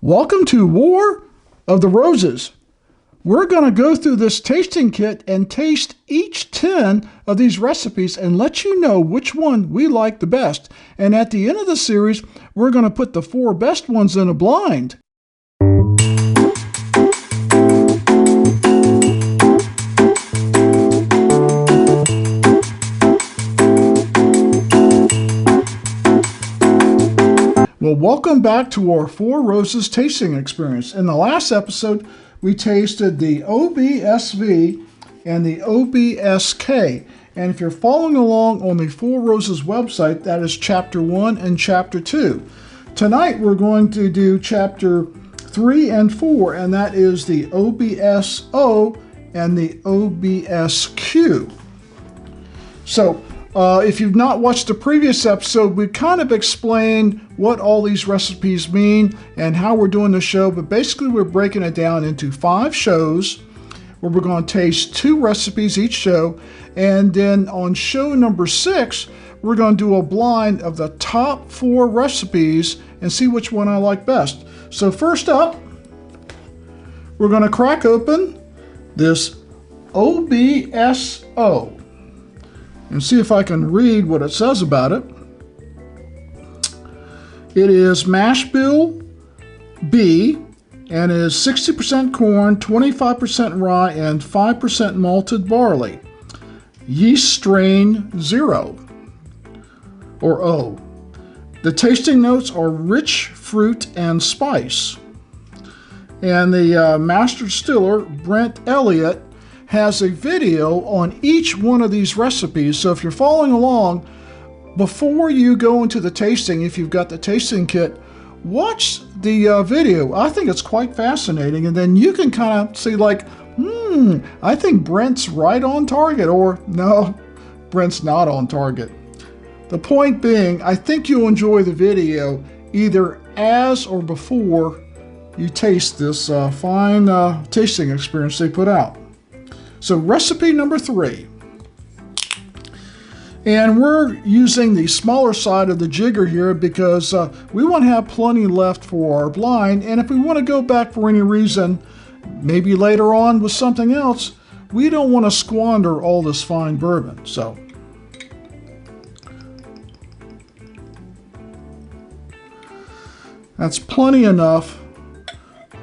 Welcome to War of the Roses. We're going to go through this tasting kit and taste each 10 of these recipes and let you know which one we like the best. And at the end of the series, we're going to put the 4 best ones in a blind. Well, welcome back to our 4 Roses tasting experience. In the last episode, we tasted the OBSV and the OBSK. And if you're following along on the 4 Roses website, that is Chapter 1 and Chapter 2. Tonight, we're going to do Chapter 3 and 4, and that is the OBSO and the OBSQ. So, if you've not watched the previous episode, we kind of explained what all these recipes mean and how we're doing the show, but basically we're breaking it down into 5 shows where we're going to taste 2 recipes each show, and then on show number 6, we're going to do a blind of the top 4 recipes and see which one I like best. So first up, we're going to crack open this OBSO. And see if I can read what it says about it. It is mash bill B and is 60% corn, 25% rye, and 5% malted barley. Yeast strain 0 or O. The tasting notes are rich fruit and spice. And the master distiller, Brent Elliott, has a video on each one of these recipes. So if you're following along, before you go into the tasting, if you've got the tasting kit, watch the video. I think it's quite fascinating. And then you can kind of see like, I think Brent's right on target, or no, Brent's not on target. The point being, I think you'll enjoy the video either as or before you taste this fine tasting experience they put out. So recipe number 3, and we're using the smaller side of the jigger here because we want to have plenty left for our blind, and if we want to go back for any reason, maybe later on with something else, we don't want to squander all this fine bourbon. So that's plenty enough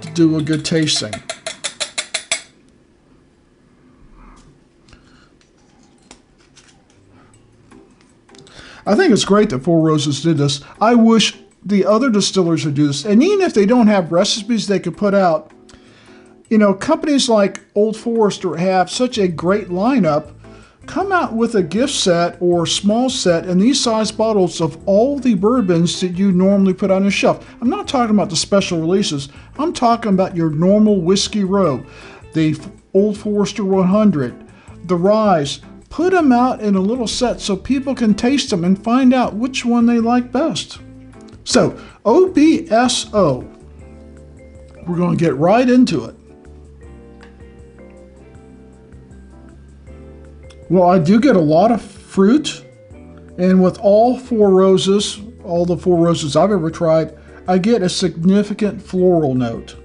to do a good tasting. I think it's great that 4 Roses did this. I wish the other distillers would do this. And even if they don't have recipes they could put out, you know, companies like Old Forester have such a great lineup. Come out with a gift set or small set in these size bottles of all the bourbons that you normally put on your shelf. I'm not talking about the special releases. I'm talking about your normal Whiskey Row, the Old Forester 100, the Ryes. Put them out in a little set so people can taste them and find out which one they like best. So, OBSO. We're going to get right into it. Well, I do get a lot of fruit, and with all 4 roses, all the 4 roses I've ever tried, I get a significant floral note.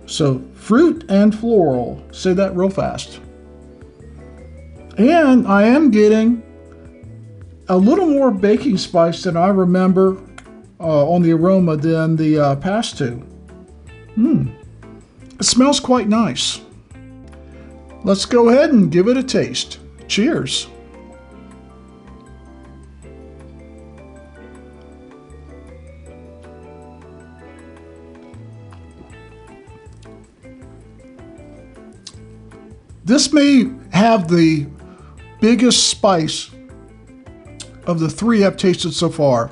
So, fruit and floral. Say that real fast. And I am getting a little more baking spice than I remember on the aroma than the past 2. It smells quite nice. Let's go ahead and give it a taste. Cheers. This may have the biggest spice of the 3 I've tasted so far.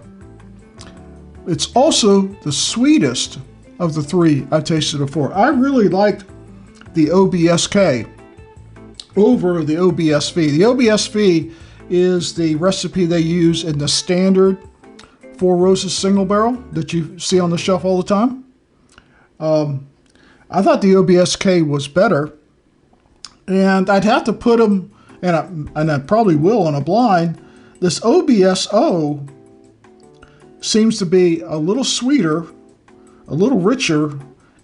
It's also the sweetest of the 3 I've tasted before. I really liked the OBSK over the OBSV. The OBSV is the recipe they use in the standard 4 Roses single barrel that you see on the shelf all the time. I thought the OBSK was better, and I'd have to put them, and I probably will on a blind. This OBSO seems to be a little sweeter, a little richer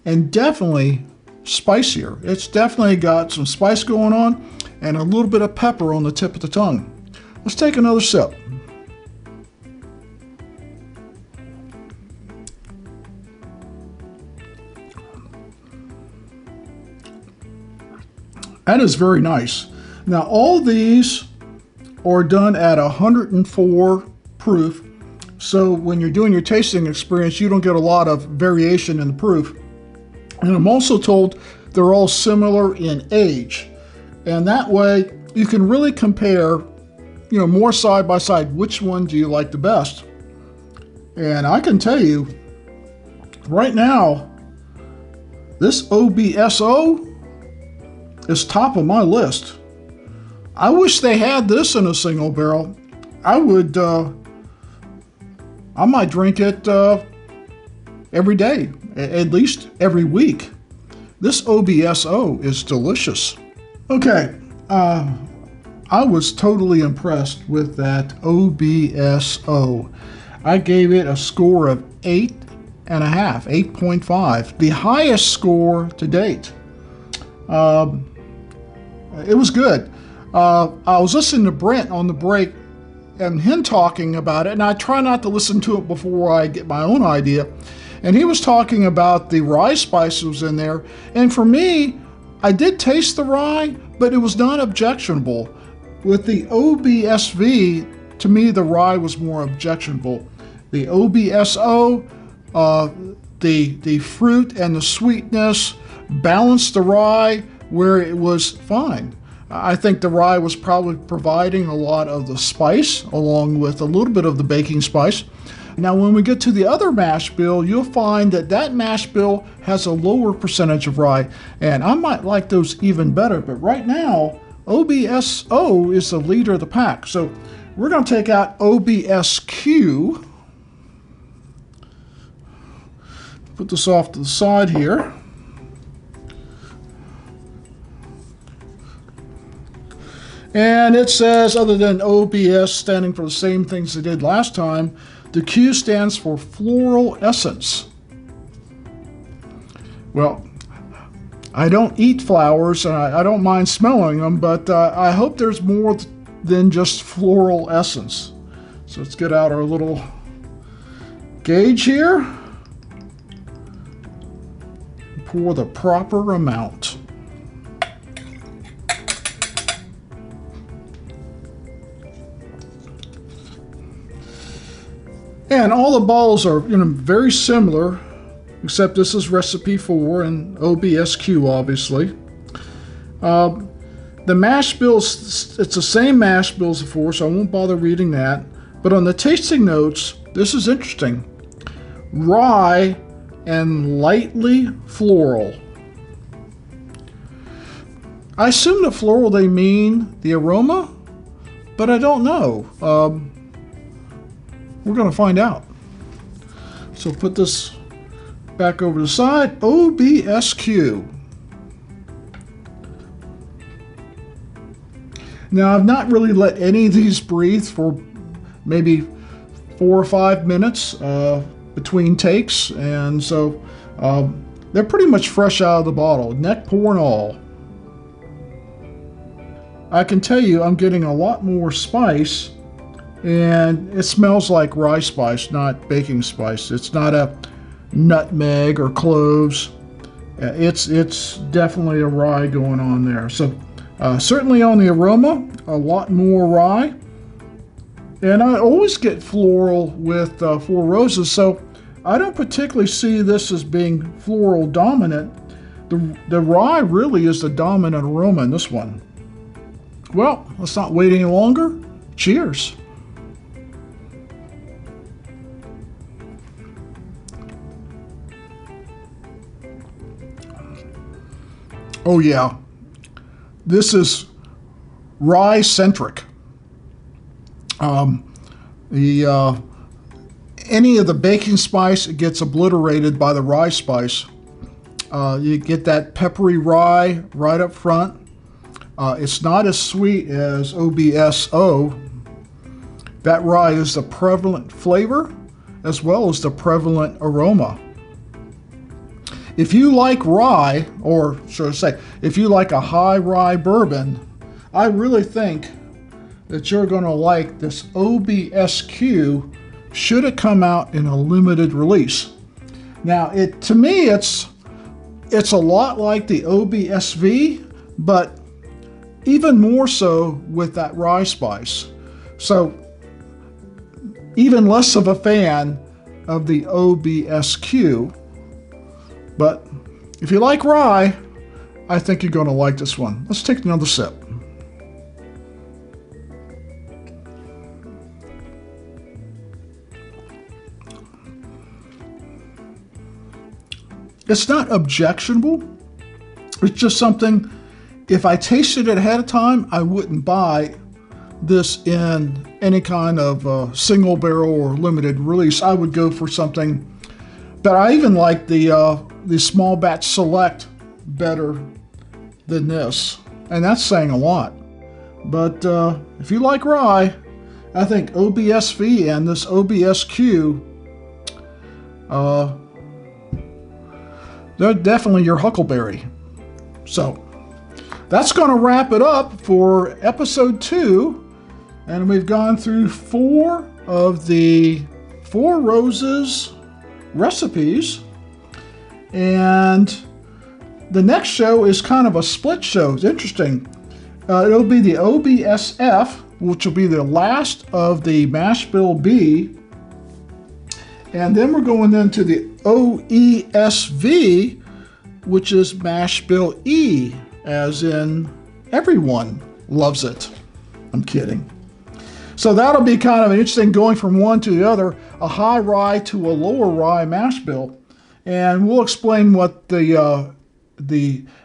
and definitely spicier. It's definitely got some spice going on and a little bit of pepper on the tip of the tongue. Let's take another sip. That is very nice. Now all these are done at 104 proof. So when you're doing your tasting experience, you don't get a lot of variation in the proof. And I'm also told they're all similar in age. And that way you can really compare, more side by side. Which one do you like the best? And I can tell you right now, this OBSO is top of my list. I wish they had this in a single barrel. I might drink it every day, at least every week. This OBSO is delicious. Okay, I was totally impressed with that OBSO. I gave it a score of 8.5, 8.5, the highest score to date. It was good. I was listening to Brent on the break and him talking about it, and I try not to listen to it before I get my own idea. And he was talking about the rye spices in there. And for me, I did taste the rye, but it was not objectionable. With the OBSV, to me, the rye was more objectionable. The OBSO, the fruit and the sweetness balanced the rye where it was fine. I think the rye was probably providing a lot of the spice along with a little bit of the baking spice. Now when we get to the other mash bill, you'll find that mash bill has a lower percentage of rye, and I might like those even better, but right now OBSO is the leader of the pack. So we're going to take out OBSQ, put this off to the side here. And it says, other than OBS standing for the same things it did last time, the Q stands for floral essence. Well, I don't eat flowers, and I don't mind smelling them, but I hope there's more than just floral essence. So let's get out our little gauge here. Pour the proper amount. And all the bottles are very similar, except this is recipe 4 and OBSQ, obviously. The mash bills, it's the same mash bill as before, so I won't bother reading that. But on the tasting notes, this is interesting. Rye and lightly floral. I assume the floral they mean the aroma, but I don't know. We're going to find out. So put this back over the side. OBSQ. Now I've not really let any of these breathe for maybe 4 or 5 minutes between takes, and so they're pretty much fresh out of the bottle, neck pour and all. I can tell you I'm getting a lot more spice, and it smells like rye spice, not baking spice. It's not a nutmeg or cloves. It's definitely a rye going on there. So certainly on the aroma, a lot more rye. And I always get floral with Four Roses, so I don't particularly see this as being floral dominant. The rye really is the dominant aroma in this one. Well, let's not wait any longer. Cheers. Oh yeah, this is rye-centric. Any of the baking spice, it gets obliterated by the rye spice. You get that peppery rye right up front. It's not as sweet as OBSO. That rye is the prevalent flavor as well as the prevalent aroma. if you like rye, or should I say, if you like a high rye bourbon, I really think that you're going to like this OBSQ should it come out in a limited release. Now, to me, it's a lot like the OBSV, but even more so with that rye spice. So even less of a fan of the OBSQ, but if you like rye, I think you're going to like this one. Let's take another sip. It's not objectionable. It's just something, if I tasted it ahead of time, I wouldn't buy this in any kind of single barrel or limited release. I would go for something, but I even like the small batch select better than this, and that's saying a lot. But if you like rye, I think OBSV and this OBSQ, they're definitely your huckleberry. So that's going to wrap it up for episode 2. And we've gone through 4 of the 4 Roses recipes. And the next show is kind of a split show. It's interesting. It'll be the OBSF, which will be the last of the mash bill B. And then we're going into the OESV, which is mash bill E, as in everyone loves it. I'm kidding. So that'll be kind of interesting, going from one to the other, a high rye to a lower rye mash bill. And we'll explain what the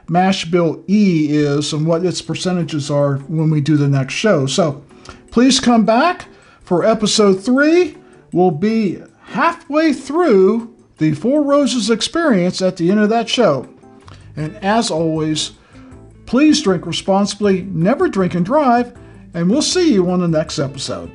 mash bill E is and what its percentages are when we do the next show. So please come back for episode 3. We'll be halfway through the 4 Roses experience at the end of that show. And as always, please drink responsibly, never drink and drive, and we'll see you on the next episode.